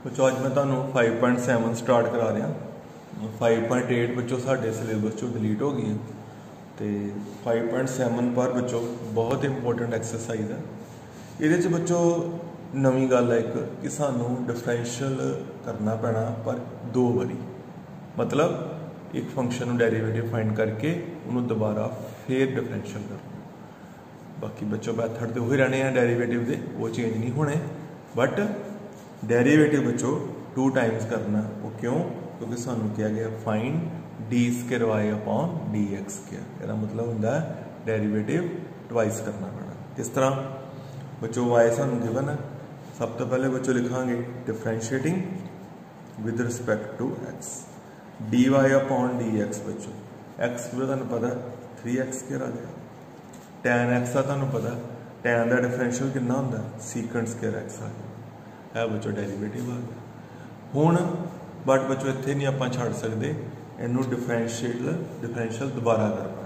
बच्चों अज मैं तुहानू 5.7 स्टार्ट करा रहा। 5.8 बच्चों साढ़े सिलेबस चो डिलीट हो गई है तो 5.7 पर बच्चों बहुत इंपोर्टेंट एक्सरसाइज है। ये बच्चों नवी गल है एक कि सानू डिफरेंशियल करना पैना पर दो बारी, मतलब एक फंक्शन डेरिवेटिव फाइंड करके उन्होंने दोबारा फिर डिफरेंशियल करना। बाकी बच्चों मैथड तो वही रहने हैं डेरिवेटिव के, वो चेंज नहीं होने, बट डेरिवेटिव बच्चों 2 टाइम्स करना। वो क्यों? क्योंकि सानू क्या गया find D square Y upon D x square. इसका मतलब होंगे डेरिवेटिव ट्वाइस करना पड़ा। किस तरह बच्चों वाई सानू गिवन है, सब तो पहले बच्चों लिखांगे differentiating with respect to x d Y upon D x. बच्चों एक्स जो तुहानू पता 3x स्क्वायर आ गया, टैन एक्स का तुहानू पता टैन का डिफरेंशियल कितना होंगे सीकेंट स्क्वायर एक्स आ गया, है बच्चों डेरिवेटिव आ गया। हुण बट बच्चों इत्थे नहीं आपां छड्ड सकदे, इनू डिफरेंशियल दोबारा करना।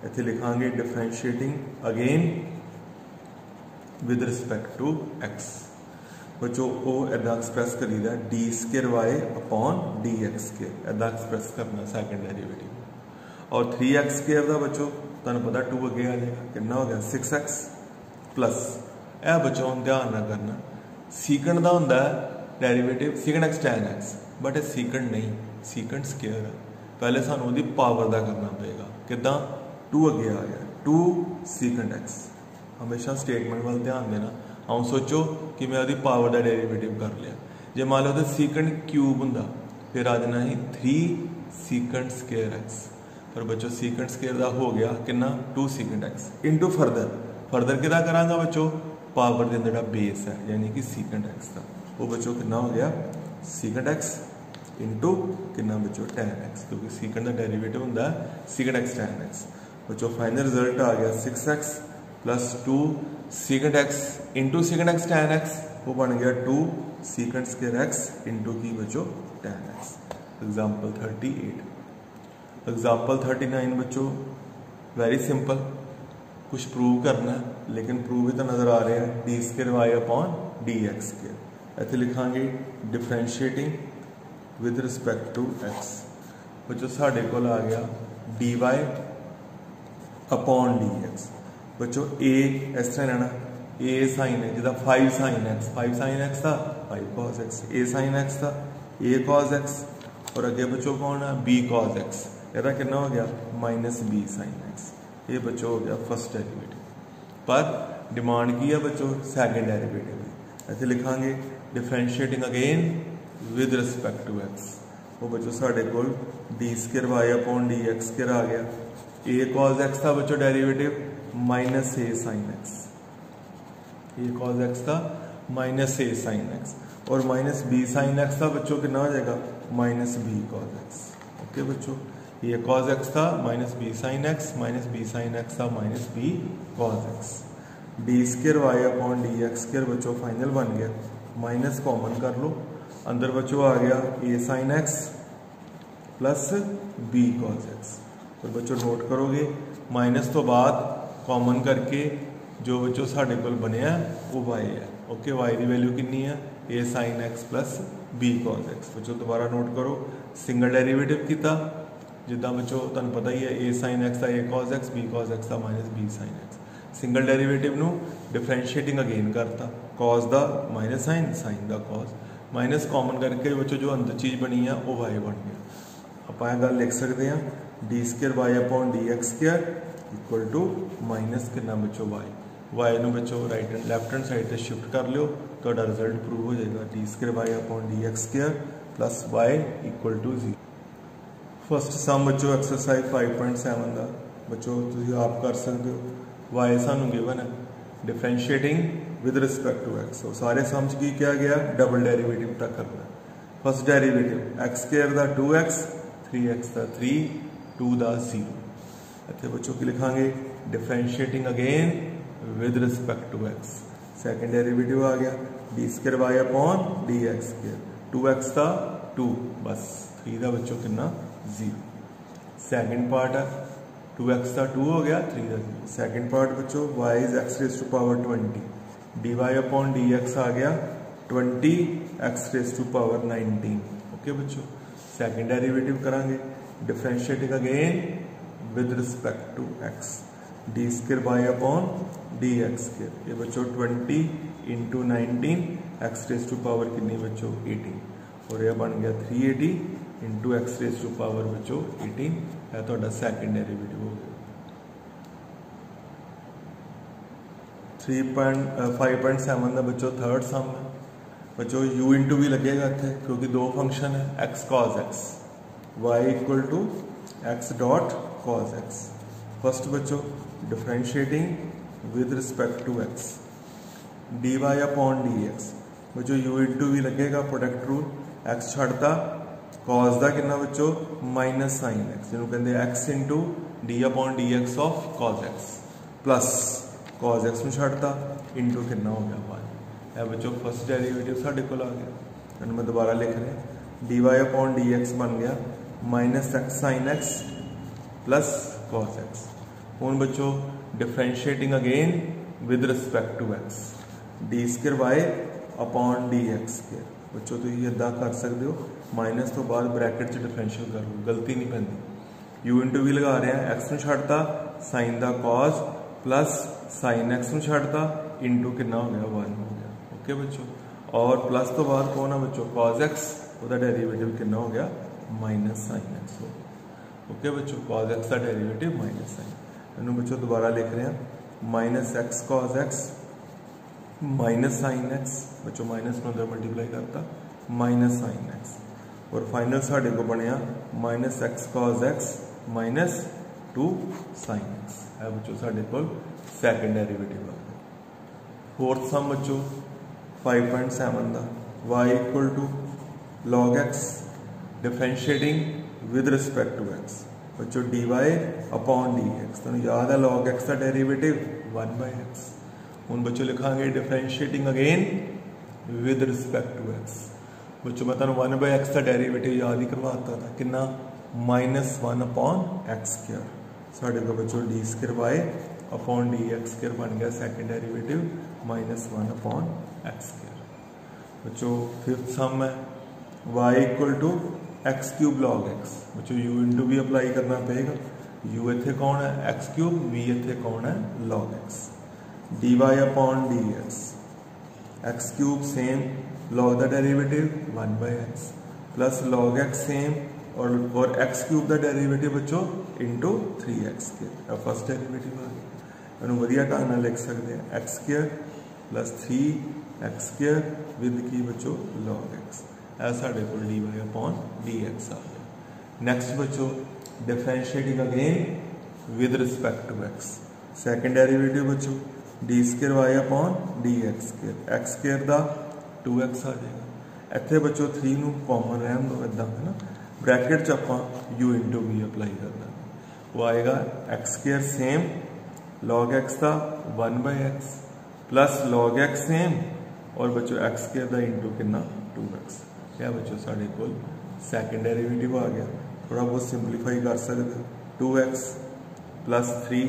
इत्थे लिखांगे differentiating again with respect to x. बच्चों वो इदा एक्सप्रैस करीदा d square Y upon D x square, इदा एक्सप्रैस करना सैकेंड डेरिवेटिव। और 3x स्क्वायर का बच्चों तुहानू पता 2 अगे आ जाएगा, कितना हो गया 6x प्लस। यह बच्चों हम ध्यान ना करना सीकेंट का होंगे derivative secant x tan x, but ये सीकेंट नहीं, सीकेंट स्क्वायर है। पहले सानू उसकी पावर का करना पेगा, किदा 2 अगे आ गया 2 सीकेंट एक्स। हमेशा स्टेटमेंट वाल ध्यान देना। हम सोचो कि मैं उसकी पावर का डेरिवेटिव कर लिया, जो मान लो तो सीकेंट क्यूब होंगे फिर आ जाना ही 3 सीकेंट स्क्वायर एक्स। पर बच्चों सीकेंट स्क्वायर का हो गया कितना 2 सीकेंट एक्स इंटू फर्दर कि करांगा बच्चों पावर के अंदर बेस है यानी कि सीकेंट एक्स का, वो बच्चों कितना हो गया सीकेंट एक्स इंटू कितना बच्चों टैन एक्स, क्योंकि सीकेंट का डेरिवेटिव होंगे सीकेंट एक्स टैन एक्स। बच्चों फाइनल रिजल्ट आ गया 6x plus 2 secant x into secant x tan x, वो बन गया 2 सीकेंट स्क्वायर एक्स इंटू की बच्चों टैन एक्स। एग्जाम्पल 38। एग्जाम्पल 39 बच्चों वेरी सिंपल, कुछ प्रूव करना है लेकिन प्रूव भी तो नजर आ रहे हैं d square Y upon D x square. इतने लिखांगे differentiating with respect to x. बच्चों साढ़े को आ गया d Y upon D x. बच्चों ए इस तरह रहना ए साइन है जिदा 5 साइन एक्स था 5 कॉस एक्स, ए साइन एक्स था ए कॉस एक्स, और अगे बच्चों कौन है बी कॉस एक्स। यदा कितना हो गया माइनस बी साइन एक्स। ये बच्चों हो गया फर्स्ट डेरिवेटिव, पर डिमांड की है बच्चों सेकंड डेरिवेटिव। ऐसे लिखांगे differentiating again with respect to x. वो बच्चों साढ़े को d square Y upon D x square आ गया, ए कॉस एक्स था बच्चों derivative minus a sine x, a cos x था माइनस ए साइन एक्स, और माइनस बी साइन एक्स था बच्चों कितना हो जाएगा minus B cos x. Okay बच्चों ये कॉस एक्स था minus b sine x, minus b sine x था minus B cos X. D square Y upon D x square बच्चों फाइनल बन गया, माइनस कॉमन कर लो, अंदर बच्चों आ गया a sine x plus b cos x. तो बच्चों नोट करोगे माइनस तो बाद कॉमन करके जो बच्चों साढ़े को बनया वो वाई है। ओके वाई की वैल्यू कितनी है a sine x plus b cos x. बच्चों दोबारा नोट करो सिंगल डेरिवेटिव किया जिदा बच्चों तुम पता ही है ए साइन एक्स का a cos x, b cos x का minus b sine x. Single derivative नू डिफरेंशिएटिंग अगेन करता, कॉस का माइनस साइन, साइन का कॉस, माइनस कॉमन करके बच्चों जो अंदर चीज़ बनी है वो वाई बन गया। आप गल लिख सकते हैं d square Y upon D x square equal to minus कितना बच्चों वाई। वाई नू बच्चों right hand left hand side से शिफ्ट कर लो तो रिजल्ट प्रूव हो जाएगा d square Y upon D x square plus y equal to 0। First sum बच्चों एक्सरसाइज 5.7 का बच्चों तुम आप कर सकते हो। वाई सानू गिवन है differentiating with respect to X, और सारे सम की क्या गया डबल डेरिवेटिव तक करना। फर्स्ट डेरिवेटिव एक्स स्क्वायर का 2x, 3x का 3, 2 का 0। इतने बच्चों की लिखांगे differentiating again with respect to x. Second derivative आ गया d square Y upon D x square, 2x का 2 बस, 3 का बच्चों कितना 0। सेकेंड पार्ट है 2x का 2 हो गया 3 का 0। सेकेंड पार्ट बच्चों y is x raise to power 20 dy upon dx आ गया 20 X raise to power 19। Okay बच्चों, सेकंड डेरिवेटिव करांगे, differentiating again with respect to x, D square Y upon D x square. ये बच्चों 20 into 19 X raise to power कितनी बच्चों 18, और यह बन गया 380 into X raise to power बच्चों 18 है तो सेकंड डेरिवेटिव हो गया। 5.7 का बच्चों थर्ड सम है बच्चों, u इंटू भी लगेगा इतने क्योंकि दो फंक्शन है x cos x, y equal to x dot cos x। First बच्चों differentiating with respect to x, dy upon dx। बच्चों u इंटू भी लगेगा, प्रोडक्ट रूल, x छड़ता cos का कितना बच्चों माइनस साइन x, जिन्होंने कहते हैं x into D upon D x of cos x, plus cos x में छड़ता इंटू कितना हो गया 1। है बच्चों फर्स्ट डेरिवेटिव साढ़े को आ गया, मैं दोबारा लिख रहा हूँ, D Y upon D X बन गया minus X sine x plus cos X. हूँ बच्चों differentiating again with respect to x, D square Y upon D x square. बच्चों तो ये इदा कर सकते हो, माइनस तो बाद ब्रैकेट च डिफरेंशियल कर लो, गलती नहीं पैंती। यू इंटू भी लगा रहे हैं, एक्स में छड़ता साइन का कॉस प्लस साइन एक्स में छड़ता इंटू कितना हो गया 1 हो गया। ओके बच्चों, और प्लस तो बाद कौन है बच्चों cos x, उसका डेरिवेटिव कितना हो गया माइनस साइन एक्स हो गया। ओके बच्चों, cos x का डेरिवेटिव माइनस साइन। इन्होंने बच्चों दोबारा लिख रहे हैं minus x cos x minus sine x, बच्चों माइनस में अंदर मल्टीप्लाई करता माइनस साइन एक्स, और फाइनल साढ़े को बनया minus x cos x minus 2 sine x है बच्चों साढ़े को सेकंड डेरिवेटिव आ गया। फोर्थ सम बच्चों 5.7 का, y equal to log x differentiating with respect to x। बच्चों dy अपॉन डी एक्स, तो याद है log x का डेरिवेटिव 1/x। हूँ बच्चों लिखांगे differentiating again with respect to x। बच्चों मैं तुम 1/x का डेरिवेटिव याद ही करवाता था, कितना -1 अपॉन एक्स स्क्वायर। साढ़े को बच्चों D square Y upon D x square बन गया second derivative -1 upon X square. बच्चों फिफ्थ सम है y equal to X cube log X. बच्चों u इंटू भी अप्लाई करना पड़ेगा, u इतने कौन है एक्स क्यूब, v इतने कौन है log x, d Y upon D x, x cube same log the derivative 1/x plus log x same, और एक्स क्यूब का डेरिवेटिव बच्चों into 3x square. First derivative आ गया, मैं वधिया ढंग नाल लिख सकते हैं x square plus 3x square with की बच्चों लॉग एक्स, है साढ़े को d Y upon D x आ गया। नेक्स्ट बच्चों differentiating again with respect to x, second derivative बच्चों D square Y upon D x square, X square का 2x आ जाएगा। इतने बच्चों 3 नूं कॉमन रहन दो इदा है ना, ब्रैकेट च आप यू इंटू वी अप्लाई करना, वो आएगा x square same log x का 1/x plus log x same, और बच्चों एक्स स्क्वायर का इंटू कितना 2x। क्या बच्चों साढ़े को सेकंड डेरिवेटिव आ गया, थोड़ा बहुत सिंपलीफाई कर सकते हो, 2x प्लस 3,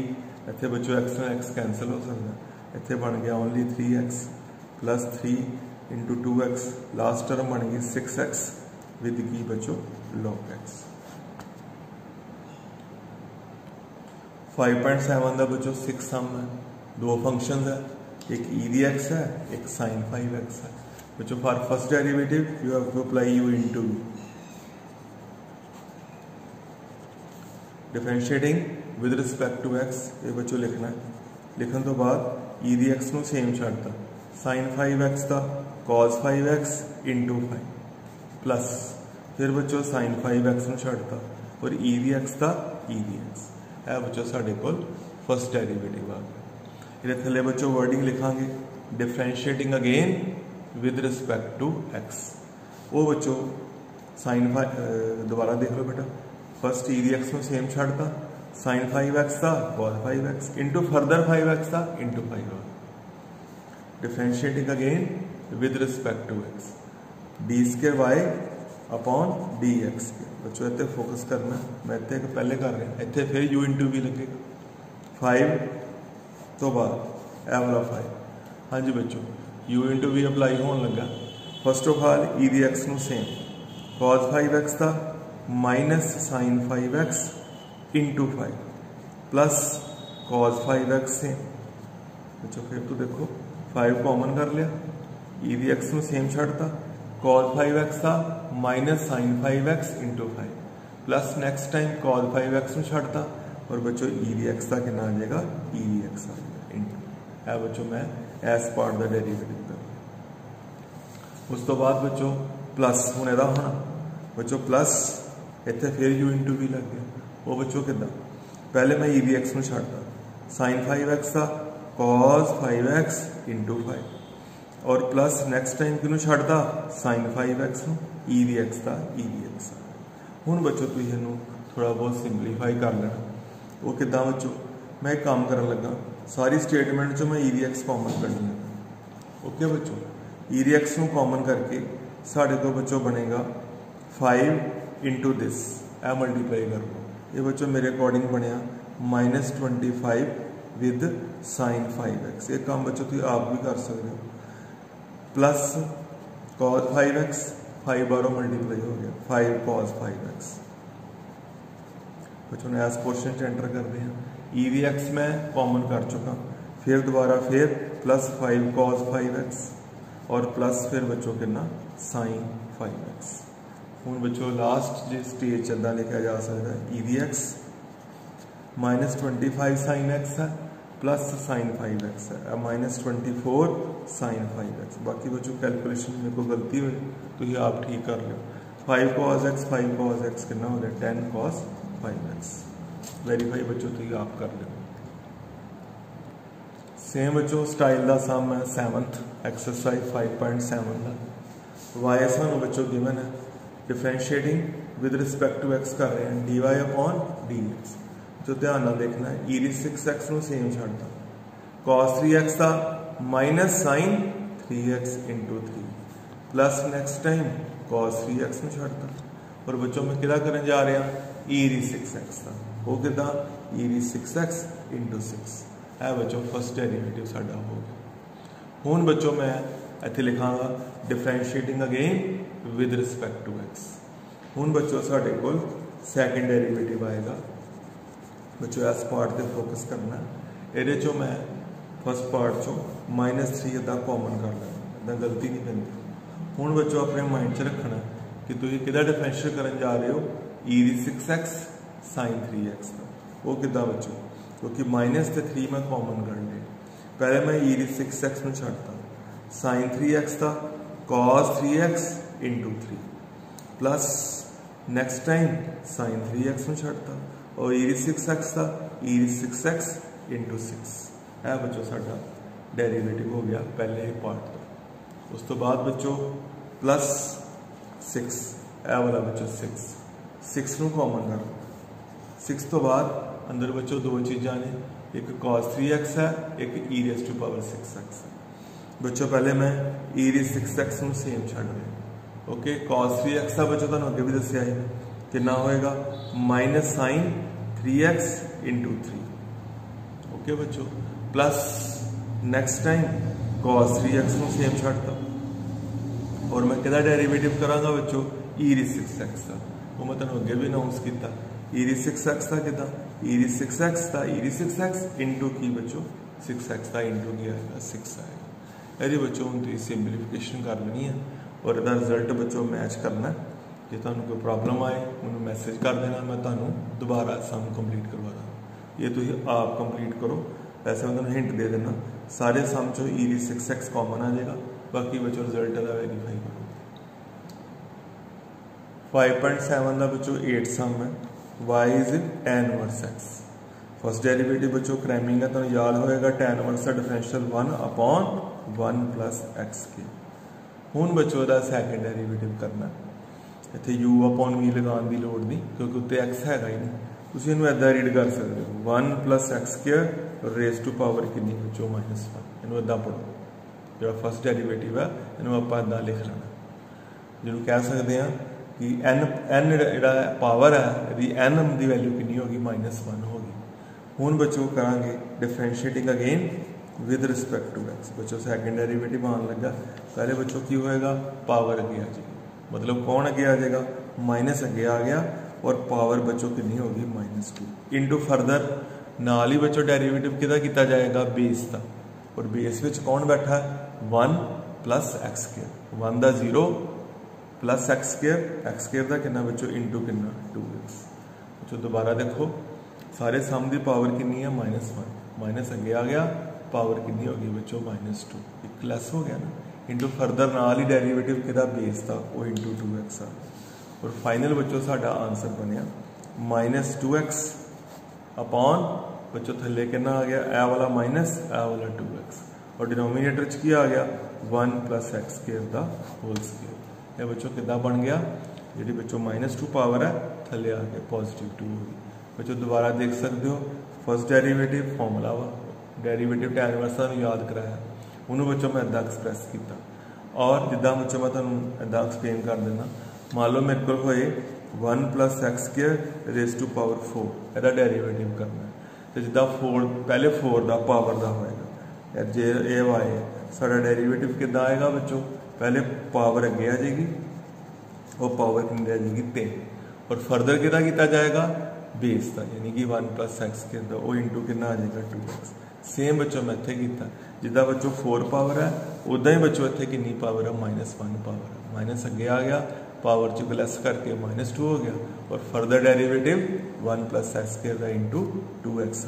इतने बच्चों एक्स में एक्स कैंसल हो सकता, इतने बन गया only 3x plus 3 into 2x, last term बन गई 6x विद की बच्चों log x। 5.7 का बच्चों 6 सम है, दो फंक्शन है, एक e दी x है, एक sin 5x है। बच्चों for first derivative you have to apply u into v, differentiating with respect to x। ये बच्चों लिखना है, लिखने तो बाद e दी x नूं सेम छड्डता sin 5x का cos 5x इंटू 5 प्लस फिर बच्चों sin 5x में छड़ता और e दी x का e दी x है बच्चों साढ़े को फर्स्ट डेरिवेटिव आ गया। ये थले बच्चों वर्डिंग लिखांगे differentiating again with respect to x। वो बच्चों sin 5 दोबारा देख लो बेटा, फर्स्ट e दी x में सेम छड़ता sin 5x का cos 5x into further 5x का into 5 differentiating again with respect to x, d square Y upon D x के। बच्चों इतने फोकस करना, मैं इतने पहले कर रहा हूँ, इतने फिर यू इंटू भी लगेगा 5 तो बाद ए वाला 5। हाँ जी बच्चों यू इंटू भी अप्लाई होने लगा, first of all E the x नू सेम cos 5x था minus sin 5x into 5 plus cos 5x same. बच्चों फिर तो देखो 5 कॉमन कर लिया, ई दी एक्स नू सेम छड़ता, cos 5x था minus sin 5x into 5 plus next time cos 5x नू छड़ता और बच्चों ई दी एक्स का कितना आ जाएगा, ई दी एक्स आ जाएगा इंटू है। बच्चों मैं एस पार्ट का डेरिवेटिव कर उस तो बाद बच्चों प्लस हूँ यदा होना बच्चों प्लस इतने फिर यू इंटू भी लग गया वो बच्चों कि पहले मैं ई दी एक्स में छाड़ता sin 5x था cos 5x इंटू 5 और प्लस नैक्सट टाइम कि छाड़ता sin 5x ई दी एक्स था ई दी एक्स हूँ बच्चों तुम इनू थोड़ा बहुत सिंपलीफाई कर लेना वो कि बच्चों मैं एक काम कर लगा सारी स्टेटमेंट चो मैं ई दी एक्स कॉमन करनी है। ओके बच्चों ई दी एक्स कॉमन करके साढ़े को बच्चों बनेगा 5 इंटू दिस ए मल्टीप्लाई कर लो ये बच्चों मेरे अकॉर्डिंग बनया -25 विद sin 5x। ये काम बच्चों तुम आप भी कर सकते हो प्लस cos 5x 5 बारों मल्टीप्लाई हो गया 5 cos 5x। बच्चों ने एस क्वेश्चन एंटर करते हैं ई दी एक्स मैं कॉमन कर चुका फिर दोबारा फिर प्लस 5 cos 5x और प्लस फिर बच्चों कितना sin 5x। हूँ बच्चों लास्ट जो स्टेज इदा लिखा जा सकता है ई दी एक्स -25 sin x है प्लस sin 5x है -24 sin 5x। बाकी बच्चों कैलकुलेशन में कोई गलती हुई तो ये आप ठीक कर लो 5 cos x कितना हो गया 10 cos 5x। वेरीफाई बच्चों तो आप कर लो। सेम बच्चों स्टाइल का सम है 7th एक्सरसाइज 5.7 का वाई सानू बच्चों गिवन है differentiating with respect to X कर रहे हैं dy अपॉन dx। जो ध्यान ना देखना है ई दी 6x नू सेम छड़ता cos 3x था minus sin 3x into 3 plus next time cos 3x नू छड़ता और बच्चों में किदा करने जा रहे हैं ई दी 6x था वो किदा ई दी 6x इंटू 6 है बच्चों फर्स्ट डेरिवेटिव साडा हो गया। हुण बच्चों मैं इत्थे लिखांगा differentiating again with respect to x. हुण बच्चों साडे कोल सैकेंड डेरिवेटिव आएगा बच्चों इस पार्ट पे फोकस करना ये चो मैं फर्स्ट पार्ट चो -3 अदा कॉमन कर लेना इदा गलती नहीं करनी। हुण बच्चों अपने माइंड च रखना कि तुम किदा डिफरेंशिएट करने जा रहे हो ई दी 6x sin 3x का वो किदा बच्चों क्योंकि -3 मैं कॉमन कर ले पहले मैं ई दी 6x में छाड़ता sin 3x था cos 3x into 3 plus next time sin 3x में छाड़ता और ई दी 6x था ई दी 6x इंटू 6 है बच्चों साडा डेरिवेटिव हो गया पहले ही पार्ट का। उस तो बाद बच्चों प्लस 6 ए वाला बच्चों 6 नू कॉमन कर 6 तो बाद अंदर बच्चों दो चीज़ा ने एक cos 3x है एक e rays to power 6x है। बच्चों पहले मैं e दी 6x नू सेम छड़ रहा ओके cos 3x था बच्चों तुहानू अगे भी दस्सिया है कितना होएगा minus sin 3x into 3 okay बच्चों plus next time cos 3x नू सेम छड़ता और मैं किदा डेरिवेटिव करांगा बच्चों ई दी 6x का वो मैं तुहानू अगे भी अनाउंस किया ई दी 6x का किदा ई दी 6x था ई दी 6x इंटू की बच्चों 6x का इंटू की आएगा 6 आएगा। यदि बच्चों हम तो सिंपलीफिकेशन कर लेनी है और इसका रिजल्ट बच्चों मैच करना है। जो तुहानू कोई प्रॉब्लम आए मैं मैसेज कर देना मैं तुहानू दोबारा सम कंप्लीट करवा दूँ ये तुम आप कंप्लीट करो। वैसे मैं तुहानू हिंट दे देना सारे सम चो ई दी 6x कॉमन आ जाएगा बाकी बच्चों रिजल्ट का वेरीफाई करो। 5.7 का बच्चों 8 सम है y is tan inverse x। First derivative बच्चों क्रैमिंग है तो याद होएगा tan इनवर्स का डिफरेंशियल 1 अपॉन 1 प्लस एक्स के। हुण बच्चों का सैकेंड डेरिवेटिव करना इतने u अपॉन v लगाने की लोड़ नहीं क्योंकि उत्ते x है ही नहीं तुसीं इनू इदां रीड कर सकते हो 1 plus X square raise to power कितनी बच्चों -1 इनू इदां पढ़ो जो फर्स्ट डेरिवेटिव है इनू आपां इदां लिख लेना जिन्होंने कह सकते हैं कि n जो पावर है यदि n की वैल्यू कितनी होगी -1 होगी। हुण बच्चों करांगे differentiating again with respect to x. बच्चों सेकंड डेरिवेटिव आने लगा, पहले बच्चों की होएगा पावर अगे आ जाएगी, मतलब कौन अगे आ जाएगा, माइनस अगे आ गया और पावर बच्चों कितनी होगी -2 इंटू फर्दर नाल ही बच्चों डेरिवेटिव किदा किया जाएगा बेस का, और बेस विच कौन बैठा है 1 प्लस एक्स स्केयर, 1 का 0 प्लस एक्स स्केयर का कितना बच्चों इंटू कितना 2x। बच्चों दोबारा देखो सारे सम की पावर कितनी है -1, माइनस अगे आ गया, पावर कितनी होगी बच्चों -2, एक लैस हो गया ना, इंटू फर्दर नाल ही डेरिवेटिव किदा बेस था वो इंटू 2x आ गया, और फाइनल बच्चों साडा आंसर बनया -2x अपॉन बच्चों थले कितना आ गया, ए वाला माइनस ए वाला 2x, और डिनोमीनेटर च की आ गया 1 प्लस एक्स स्केयर का होल स्केयर। ये बच्चों कितना बन गया, जी बच्चों -2 पावर है थले आ गया +2 होगी। बच्चों दोबारा देख सकते हो फर्स्ट डेरिवेटिव फॉर्मूला वा, डेरिवेटिव टैन इनवर्स याद कराया, उन्होंने बच्चों मैं इदा एक्सप्रैस किया, और जिदा बच्चों मैं तुहानूं इदा एक्सप्लेन कर देना, मान लो मेरे को होए 1 plus X square raise to power 4 ਇਹਦਾ डेरिवेटिव करना है, तो जिदा 4 पहले 4 का पावर का होएगा, जे ए वाए साडा डेरिवेटिव कितना आएगा बच्चों, पहले पावर अगे आ जाएगी, वो पावर कितनी आ जाएगी 3, और फर्दर कितना किया जाएगा बेस का, यानी कि 1 प्लस एक्स स्केयर का वो इंटू कितना आ जाएगा 2x। सेम बच्चों मैं इत्थे कीता, जिदा बच्चों 4 पावर है उदा ही बच्चों इत्थे कितनी पावर है -1 पावर है, माइनस अगे आ गया, पावर च प्लस करके -2 हो गया, और further derivative 1 plus X square का इंटू 2x।